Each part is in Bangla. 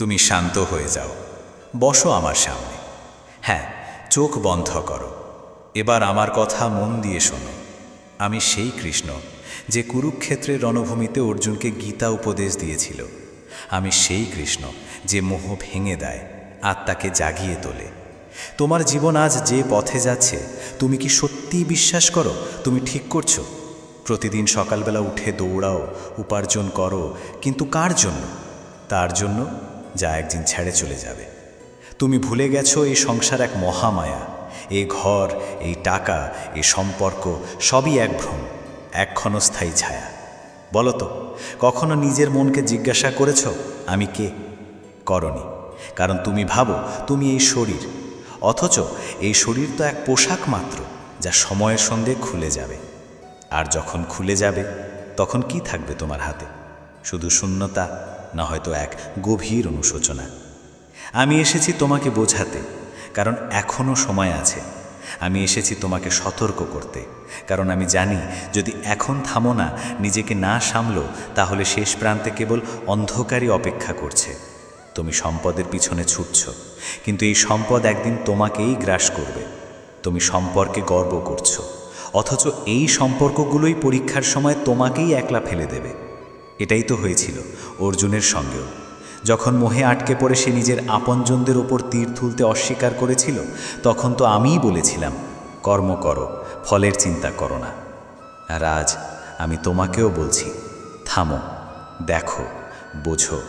তুমি শান্ত হয়ে যাও, বসো আমার সামনে। হ্যাঁ, চোখ বন্ধ করো। এবার আমার কথা মন দিয়ে শোনো। আমি সেই কৃষ্ণ যে কুরুক্ষেত্রের রণভূমিতে অর্জুনকে গীতা উপদেশ দিয়েছিল। আমি সেই কৃষ্ণ যে মোহ ভেঙে দেয়, আত্মাকে জাগিয়ে তোলে। তোমার জীবন আজ যে পথে যাচ্ছে, তুমি কি সত্যিই বিশ্বাস করো তুমি ঠিক করছো? প্রতিদিন সকালবেলা উঠে দৌড়াও, উপার্জন করো, কিন্তু কার জন্য? তার জন্য যা একদিন ছেড়ে চলে যাবে। তুমি ভুলে গেছো এই সংসার এক মহামায়া। এই ঘর, এই টাকা, এই সম্পর্ক সবই এক ভ্রম, এক ক্ষণস্থায়ী ছায়া। বলো তো, কখনো নিজের মনকে জিজ্ঞাসা করেছ আমি কে? করনি, কারণ তুমি ভাবো তুমি এই শরীর। অথচ এই শরীর তো এক পোশাক মাত্র, যা সময়ের সঙ্গে খুলে যাবে। আর যখন খুলে যাবে, তখন কি থাকবে তোমার হাতে? শুধু শূন্যতা, না হয়তো এক গভীর অনুশোচনা। আমি এসেছি তোমাকে বোঝাতে, কারণ এখনও সময় আছে। আমি এসেছি তোমাকে সতর্ক করতে, কারণ আমি জানি যদি এখন থামো না, নিজেকে না সামলো, তাহলে শেষ প্রান্তে কেবল অন্ধকারই অপেক্ষা করছে। তুমি সম্পদের পিছনে ছুটছ, কিন্তু এই সম্পদ একদিন তোমাকেই গ্রাস করবে। তুমি সম্পর্কে গর্ব করছো, অথচ এই সম্পর্কগুলোই পরীক্ষার সময় তোমাকেই একলা ফেলে দেবে। এটাই তো হয়েছিল অর্জুনের সঙ্গেও। যখন মোহে আটকে পড়ে সে নিজের আপনজনদের ওপর তীর তুলতে অস্বীকার করেছিল, তখন তো আমিই বলেছিলাম কর্ম করো, ফলের চিন্তা করো না। আর আজ আমি তোমাকেও বলছি, থামো, দেখো, বোঝো,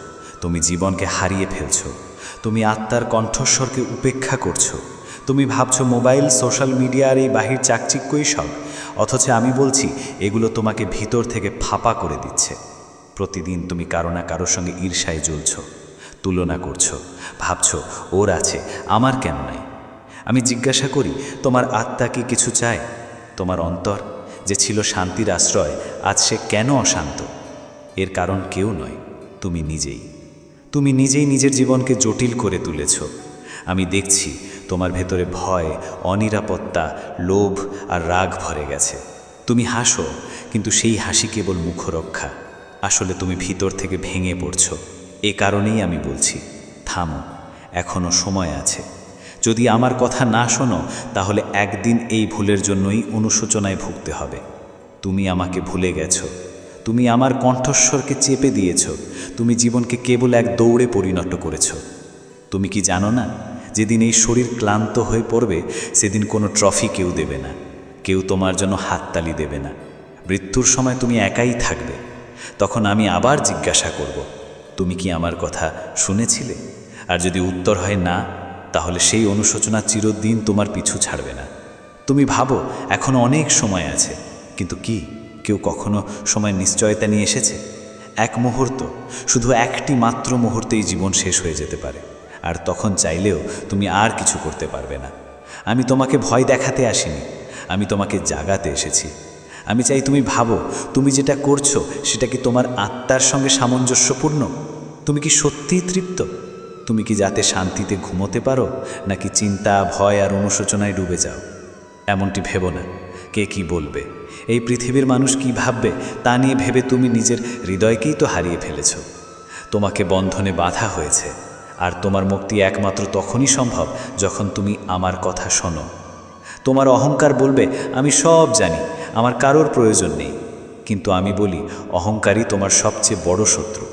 তুমি জীবনকে হারিয়ে ফেলছো। তুমি আত্মার কণ্ঠস্বরকে উপেক্ষা করছো। তুমি ভাবছো মোবাইল, সোশ্যাল মিডিয়া আর এই বাহির চাকচিক্যই সব, অথচ আমি বলছি এগুলো তোমাকে ভিতর থেকে ফাঁপা করে দিচ্ছে। প্রতিদিন তুমি কারো না কারোর সঙ্গে ঈর্ষায় জ্বলছ, তুলনা করছো, ভাবছো ওর আছে, আমার কেন নাই। আমি জিজ্ঞাসা করি, তোমার আত্মা কি কিছু চায়? তোমার অন্তর যে ছিল শান্তির আশ্রয়, আজ সে কেন অশান্ত? এর কারণ কেউ নয়, তুমি নিজেই। তুমি নিজেই নিজের জীবনকে জটিল করে তুলেছ। আমি দেখছি তোমার ভেতরে ভয়, অনিরাপত্তা, লোভ আর রাগ ভরে গেছে। তুমি হাসো, কিন্তু সেই হাসি কেবল মুখরক্ষা। আসলে তুমি ভিতর থেকে ভেঙে পড়ছো। এ কারণেই আমি বলছি, থামো, এখনো সময় আছে। যদি আমার কথা না শোনো, তাহলে একদিন এই ভুলের জন্যই অনুশোচনায় ভুগতে হবে। তুমি আমাকে ভুলে গেছো, তুমি আমার কণ্ঠস্বরকে চেপে দিয়েছ, তুমি জীবনকে কেবল এক দৌড়ে পরিণত করেছ। তুমি কি জানো না, যেদিন এই শরীর ক্লান্ত হয়ে পড়বে, সেদিন কোনো ট্রফি কেউ দেবে না, কেউ তোমার জন্য হাততালি দেবে না। মৃত্যুর সময় তুমি একাই থাকবে। তখন আমি আবার জিজ্ঞাসা করব, তুমি কি আমার কথা শুনেছিলে? আর যদি উত্তর হয় না, তাহলে সেই অনুশোচনা চিরদিন তোমার পিছু ছাড়বে না। তুমি ভাবো এখনো অনেক সময় আছে, কিন্তু কি কেউ কখনো সময় নিশ্চয়তা নিয়ে এসেছে? এক মুহূর্ত, শুধু একটি মাত্র মুহূর্তেই জীবন শেষ হয়ে যেতে পারে, আর তখন চাইলেও তুমি আর কিছু করতে পারবে না। আমি তোমাকে ভয় দেখাতে আসিনি, আমি তোমাকে জাগাতে এসেছি। আমি চাই তুমি ভাবো, তুমি যেটা করছো সেটা কি তোমার আত্মার সঙ্গে সামঞ্জস্যপূর্ণ? তুমি কি সত্যিই তৃপ্ত? তুমি কি যাতে শান্তিতে ঘুমোতে পারো, নাকি চিন্তা, ভয় আর অনুশোচনায় ডুবে যাও? এমনটি ভেবো না কে কি বলবে, এই পৃথিবীর মানুষ কি ভাববে, তা নিয়ে ভেবে তুমি নিজের হৃদয়কেই তো হারিয়ে ফেলেছ। তোমাকে বন্ধনে বাঁধা হয়েছে, আর তোমার মুক্তি একমাত্র তখনই সম্ভব যখন তুমি আমার কথা শোনো। তোমার অহংকার বলবে আমি সব জানি, আমার কারোর প্রয়োজন নেই, কিন্তু আমি বলি অহংকারই তোমার সবচেয়ে বড় শত্রু।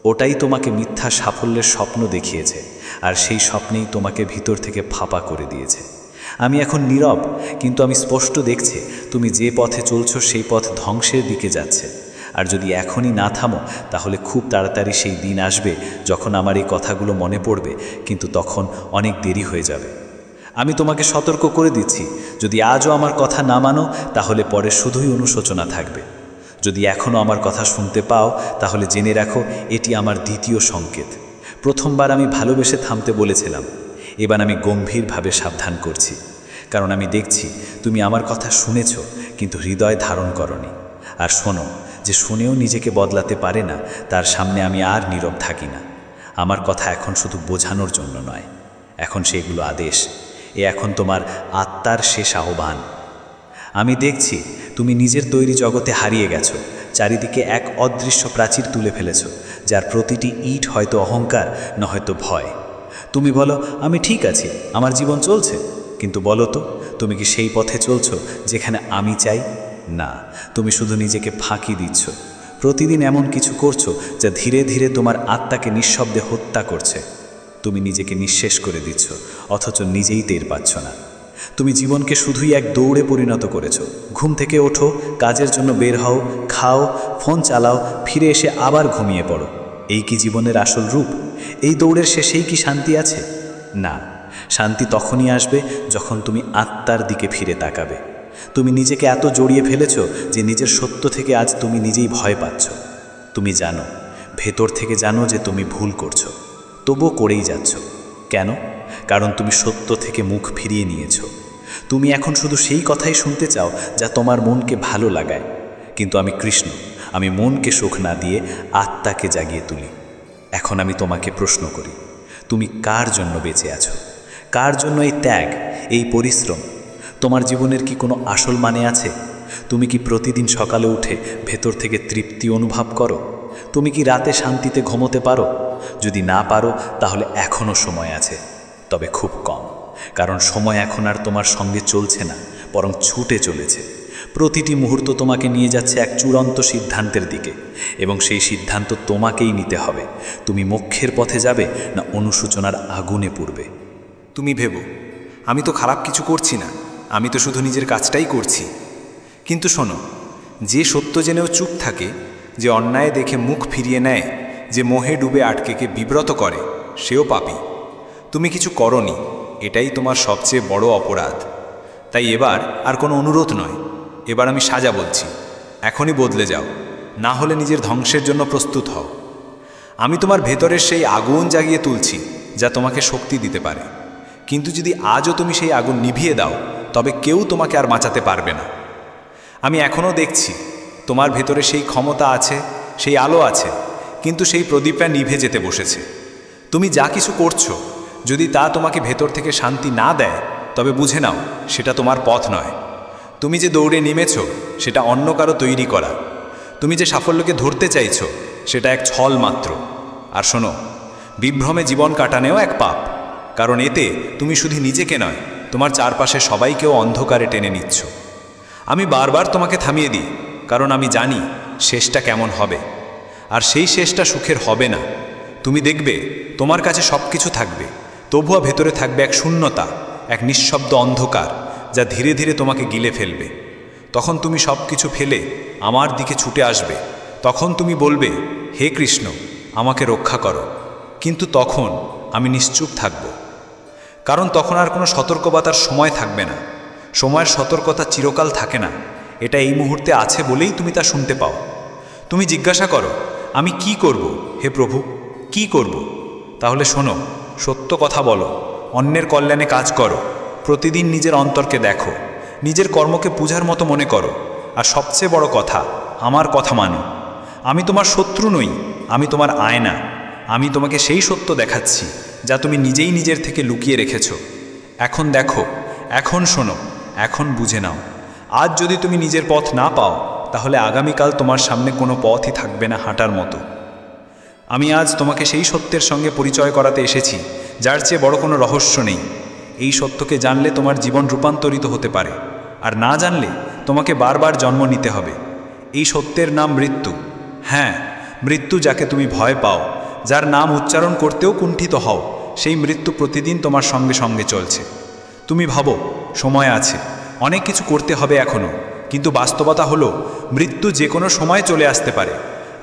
ওটাই তোমাকে মিথ্যা সাফল্যের স্বপ্ন দেখিয়েছে, আর সেই স্বপ্নেই তোমাকে ভিতর থেকে ফাঁপা করে দিয়েছে। আমি এখন নীরব, কিন্তু আমি স্পষ্ট দেখছি তুমি যে পথে চলছো সেই পথ ধ্বংসের দিকে যাচ্ছে। আর যদি এখনই না থামো, তাহলে খুব তাড়াতাড়ি সেই দিন আসবে যখন আমার এই কথাগুলো মনে পড়বে, কিন্তু তখন অনেক দেরি হয়ে যাবে। আমি তোমাকে সতর্ক করে দিচ্ছি, যদি আজও আমার কথা না মানো, তাহলে পরে শুধুই অনুশোচনা থাকবে। যদি এখনও আমার কথা শুনতে পাও, তাহলে জেনে রাখো এটি আমার দ্বিতীয় সংকেত। প্রথমবার আমি ভালোবেসে থামতে বলেছিলাম, এবার আমি গম্ভীরভাবে সাবধান করছি, কারণ আমি দেখছি তুমি আমার কথা শুনেছ, কিন্তু হৃদয় ধারণ করনি। আর শোনো, যে শুনেও নিজেকে বদলাতে পারে না, তার সামনে আমি আর নীরব থাকি না। আমার কথা এখন শুধু বোঝানোর জন্য নয়, এখন সেগুলো আদেশ। এখন তোমার আত্মার শেষ আহ্বান। আমি দেখছি তুমি নিজের তৈরি জগতে হারিয়ে গেছো, চারিদিকে এক অদৃশ্য প্রাচীর তুলে ফেলেছ, যার প্রতিটি ইট হয়তো অহংকার, না হয়তো ভয়। তুমি বলো, আমি ঠিক আছি, আমার জীবন চলছে, কিন্তু বলো তো, তুমি কি সেই পথে চলছো যেখানে আমি চাই? না, তুমি শুধু নিজেকে ফাঁকি দিচ্ছ। প্রতিদিন এমন কিছু করছো যা ধীরে ধীরে তোমার আত্মাকে নিঃশব্দে হত্যা করছে। তুমি নিজেকে নিঃশেষ করে দিচ্ছ, অথচ নিজেই টের পাচ্ছ না। তুমি জীবনকে শুধুই এক দৌড়ে পরিণত করেছ। ঘুম থেকে ওঠো, কাজের জন্য বের হও, খাও, ফোন চালাও, ফিরে এসে আবার ঘুমিয়ে পড়ো। এই কি জীবনের আসল রূপ? এই দৌড়ের শেষেই কি শান্তি আছে? না, শান্তি তখনই আসবে যখন তুমি আত্মার দিকে ফিরে তাকাবে। তুমি নিজেকে এত জড়িয়ে ফেলেছ যে নিজের সত্য থেকে আজ তুমি নিজেই ভয় পাচ্ছ। তুমি জানো, ভেতর থেকে জানো যে তুমি ভুল করছো, তবুও করেই যাচ্ছ। কেন? কারণ তুমি সত্য থেকে মুখ ফিরিয়ে নিয়েছ। তুমি এখন শুধু সেই কথাই শুনতে চাও যা তোমার মনকে ভালো লাগায়। কিন্তু আমি কৃষ্ণ, আমি মনকে সুখ না দিয়ে আত্মাকে জাগিয়ে তুলি। এখন আমি তোমাকে প্রশ্ন করি, তুমি কার জন্য বেঁচে আছো? কার জন্য এই ত্যাগ, এই পরিশ্রম? তোমার জীবনের কি কোনো আসল মানে আছে? তুমি কি প্রতিদিন সকালে উঠে ভেতর থেকে তৃপ্তি অনুভব করো? তুমি কি রাতে শান্তিতে ঘুমোতে পারো? যদি না পারো, তাহলে এখনও সময় আছে, তবে খুব কম। কারণ সময় এখন আর তোমার সঙ্গে চলছে না, বরং ছুটে চলেছে। প্রতিটি মুহূর্ত তোমাকে নিয়ে যাচ্ছে এক চূড়ান্ত সিদ্ধান্তের দিকে, এবং সেই সিদ্ধান্ত তোমাকেই নিতে হবে। তুমি মোক্ষের পথে যাবে, না অনুশোচনার আগুনে পুড়বে? তুমি ভেবো, আমি তো খারাপ কিছু করছি না, আমি তো শুধু নিজের কাজটাই করছি। কিন্তু শোনো, যে সত্য জেনেও চুপ থাকে, যে অন্যায় দেখে মুখ ফিরিয়ে নেয়, যে মোহে ডুবে আটকেকে বিব্রত করে, সেও পাপী। তুমি কিছু করনি, এটাই তোমার সবচেয়ে বড় অপরাধ। তাই এবার আর কোনো অনুরোধ নয়, এবার আমি সাজা বলছি। এখনই বদলে যাও, না হলে নিজের ধ্বংসের জন্য প্রস্তুত হও। আমি তোমার ভেতরের সেই আগুন জাগিয়ে তুলছি যা তোমাকে শক্তি দিতে পারে। কিন্তু যদি আজও তুমি সেই আগুন নিভিয়ে দাও, তবে কেউ তোমাকে আর বাঁচাতে পারবে না। আমি এখনও দেখছি তোমার ভেতরে সেই ক্ষমতা আছে, সেই আলো আছে, কিন্তু সেই প্রদীপটা নিভে যেতে বসেছে। তুমি যা কিছু করছো, যদি তা তোমাকে ভেতর থেকে শান্তি না দেয়, তবে বুঝে নাও সেটা তোমার পথ নয়। তুমি যে দৌড়ে নেমেছ, সেটা অন্য কারো তৈরি করা। তুমি যে সাফল্যকে ধরতে চাইছো, সেটা এক ছল মাত্র। আর শোনো, বিভ্রমে জীবন কাটানেও এক পাপ, কারণ এতে তুমি শুধু নিজেকে নয়, তোমার চারপাশে সবাইকেও অন্ধকারে টেনে নিচ্ছ। আমি বারবার তোমাকে থামিয়ে দিই, কারণ আমি জানি শেষটা কেমন হবে। আর সেই শেষটা সুখের হবে না। তুমি দেখবে তোমার কাছে সব কিছু থাকবে, তবুও ভেতরে থাকবে এক শূন্যতা, এক নিঃশব্দ অন্ধকার, যা ধীরে ধীরে তোমাকে গিলে ফেলবে। তখন তুমি সব কিছু ফেলে আমার দিকে ছুটে আসবে। তখন তুমি বলবে, হে কৃষ্ণ, আমাকে রক্ষা করো। কিন্তু তখন আমি নিশ্চুপ থাকব, কারণ তখন আর কোনো সতর্কবার্তার সময় থাকবে না। সময়ের সতর্কতা চিরকাল থাকে না, এটা এই মুহূর্তে আছে বলেই তুমি তা শুনতে পাও। তুমি জিজ্ঞাসা করো, আমি কি করব হে প্রভু, কি করব? তাহলে শোনো, সত্য কথা বলো, অন্যের কল্যাণে কাজ করো, প্রতিদিন নিজের অন্তরকে দেখো, নিজের কর্মকে পূজার মতো মনে করো, আর সবচেয়ে বড় কথা, আমার কথা মানো। আমি তোমার শত্রু নই, আমি তোমার আয়না। আমি তোমাকে সেই সত্য দেখাচ্ছি যা তুমি নিজেই নিজের থেকে লুকিয়ে রেখেছ। এখন দেখো, এখন শোনো, এখন বুঝে নাও। আজ যদি তুমি নিজের পথ না পাও, তাহলে আগামীকাল তোমার সামনে কোনো পথই থাকবে না হাঁটার মতো। আমি আজ তোমাকে সেই সত্যের সঙ্গে পরিচয় করাতে এসেছি যার চেয়ে বড় কোনো রহস্য নেই। এই সত্যকে জানলে তোমার জীবন রূপান্তরিত হতে পারে, আর না জানলে তোমাকে বারবার জন্ম নিতে হবে। এই সত্যের নাম মৃত্যু। হ্যাঁ, মৃত্যু, যাকে তুমি ভয় পাও, যার নাম উচ্চারণ করতেও কুণ্ঠিত হও, সেই মৃত্যু প্রতিদিন তোমার সঙ্গে সঙ্গে চলছে। তুমি ভাবো সময় আছে, অনেক কিছু করতে হবে এখনও, কিন্তু বাস্তবতা হলো মৃত্যু যে কোনো সময় চলে আসতে পারে।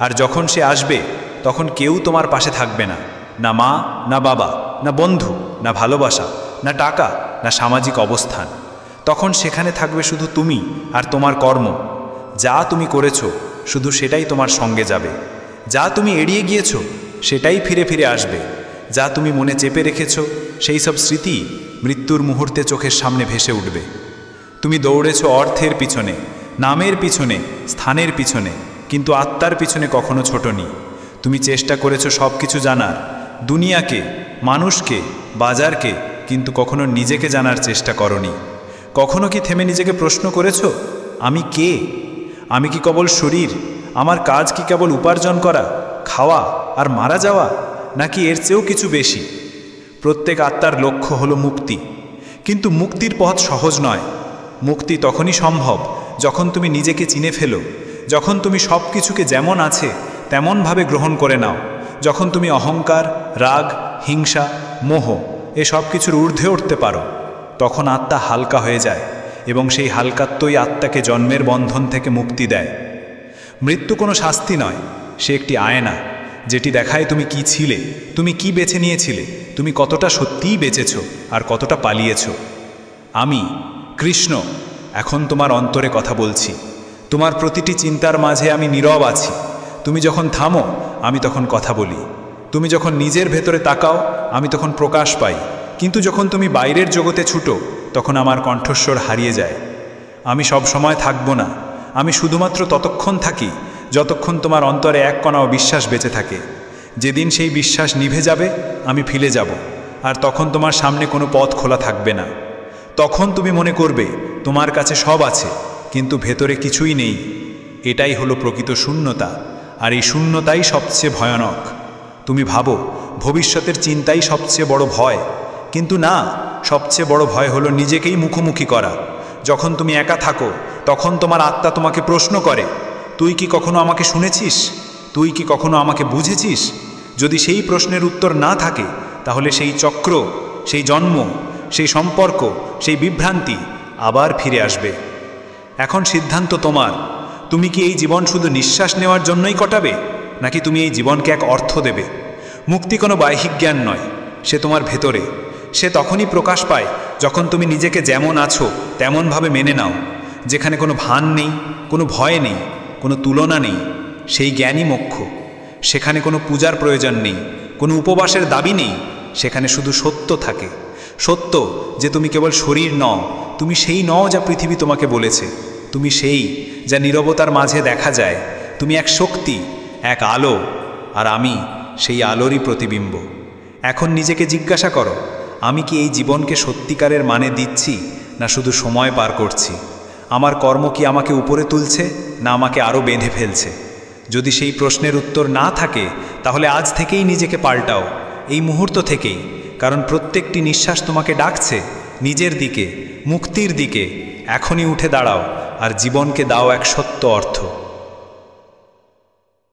আর যখন সে আসবে, তখন কেউ তোমার পাশে থাকবে না, না মা, না বাবা, না বন্ধু, না ভালোবাসা, না টাকা, না সামাজিক অবস্থান। তখন সেখানে থাকবে শুধু তুমি আর তোমার কর্ম। যা তুমি করেছো, শুধু সেটাই তোমার সঙ্গে যাবে। যা তুমি এড়িয়ে গিয়েছো, সেটাই ফিরে ফিরে আসবে। যা তুমি মনে চেপে রেখেছো, সেই সব স্মৃতি মৃত্যুর মুহূর্তে চোখের সামনে ভেসে উঠবে। তুমি দৌড়েছো অর্থের পিছনে, নামের পিছনে, স্থানের পিছনে, কিন্তু আত্মার পিছনে কখনো ছোটনি। তুমি চেষ্টা করেছো সব কিছু জানার, দুনিয়াকে, মানুষকে, বাজারকে, কিন্তু কখনো নিজেকে জানার চেষ্টা করনি। কখনো কি থেমে নিজেকে প্রশ্ন করেছো, আমি কে? আমি কি কেবল শরীর? আমার কাজ কি কেবল উপার্জন করা? খাওয়া আর মারা যাওয়া, নাকি এর চেয়েও কিছু বেশি? প্রত্যেক আত্মার লক্ষ্য হলো মুক্তি, কিন্তু মুক্তির পথ সহজ নয়। মুক্তি তখনই সম্ভব যখন তুমি নিজেকে চিনে ফেলো, যখন তুমি সব কিছুকে যেমন আছে তেমনভাবে গ্রহণ করে নাও, যখন তুমি অহংকার, রাগ, হিংসা, মোহ এসব কিছুর ঊর্ধ্বে উঠতে পারো। তখন আত্মা হালকা হয়ে যায় এবং সেই হালকাত্বই আত্মাকে জন্মের বন্ধন থেকে মুক্তি দেয়। মৃত্যু কোনো শাস্তি নয়, সে একটি আয়না যেটি দেখায় তুমি কি ছিলে, তুমি কি বেছে নিয়েছিলে, তুমি কতটা সত্যিই বেঁচেছ আর কতটা পালিয়েছ। আমি কৃষ্ণ এখন তোমার অন্তরে কথা বলছি। তোমার প্রতিটি চিন্তার মাঝে আমি নীরব আছি। তুমি যখন থামো আমি তখন কথা বলি, তুমি যখন নিজের ভেতরে তাকাও আমি তখন প্রকাশ পাই, কিন্তু যখন তুমি বাইরের জগতে ছুটো তখন আমার কণ্ঠস্বর হারিয়ে যায়। আমি সব সময় থাকবো না, আমি শুধুমাত্র ততক্ষণ থাকি যতক্ষণ তোমার অন্তরে এক কণাও বিশ্বাস বেঁচে থাকে। যেদিন সেই বিশ্বাস নিভে যাবে আমি ফিরে যাব, আর তখন তোমার সামনে কোনো পথ খোলা থাকবে না। তখন তুমি মনে করবে তোমার কাছে সব আছে কিন্তু ভেতরে কিছুই নেই। এটাই হলো প্রকৃত শূন্যতা, আর এই শূন্যতাই সবচেয়ে ভয়ানক। তুমি ভাবো ভবিষ্যতের চিন্তাই সবচেয়ে বড় ভয়, কিন্তু না, সবচেয়ে বড় ভয় হলো নিজেকেই মুখোমুখি করা। যখন তুমি একা থাকো তখন তোমার আত্মা তোমাকে প্রশ্ন করে, তুই কি কখনো আমাকে শুনেছিস? তুই কি কখনো আমাকে বুঝেছিস? যদি সেই প্রশ্নের উত্তর না থাকে তাহলে সেই চক্র, সেই জন্ম, সেই সম্পর্ক, সেই বিভ্রান্তি আবার ফিরে আসবে। এখন সিদ্ধান্ত তোমার। তুমি কি এই জীবন শুধু নিঃশ্বাস নেওয়ার জন্যই কাটাবে, নাকি তুমি এই জীবনকে এক অর্থ দেবে? মুক্তি কোনো বাহ্যিক জ্ঞান নয়, সে তোমার ভেতরে। সে তখনই প্রকাশ পায় যখন তুমি নিজেকে যেমন আছো তেমনভাবে মেনে নাও, যেখানে কোনো ভান নেই, কোনো ভয় নেই, কোনো তুলনা নেই। সেই জ্ঞানই মোক্ষ। সেখানে কোনো পূজার প্রয়োজন নেই, কোনো উপবাসের দাবি নেই, সেখানে শুধু সত্য থাকে। সত্য যে তুমি কেবল শরীর নও, তুমি সেই নও যা পৃথিবী তোমাকে বলেছে। তুমি সেই যা নীরবতার মাঝে দেখা যায়। তুমি এক শক্তি, এক আলো, আর আমি সেই আলোরই প্রতিবিম্ব। এখন নিজেকে জিজ্ঞাসা করো, আমি কি এই জীবনকে সত্যিকারের মানে দিচ্ছি, না শুধু সময় পার করছি? আমার কর্ম কি আমাকে উপরে তুলছে, না আমাকে আরও বেঁধে ফেলছে? যদি সেই প্রশ্নের উত্তর না থাকে তাহলে আজ থেকেই নিজেকে পাল্টাও, এই মুহূর্ত থেকেই। কারণ প্রত্যেকটি নিঃশ্বাস তোমাকে ডাকছে নিজের দিকে, মুক্তির দিকে। এখনই উঠে দাঁড়াও আর জীবনকে দাও এক সত্য অর্থ।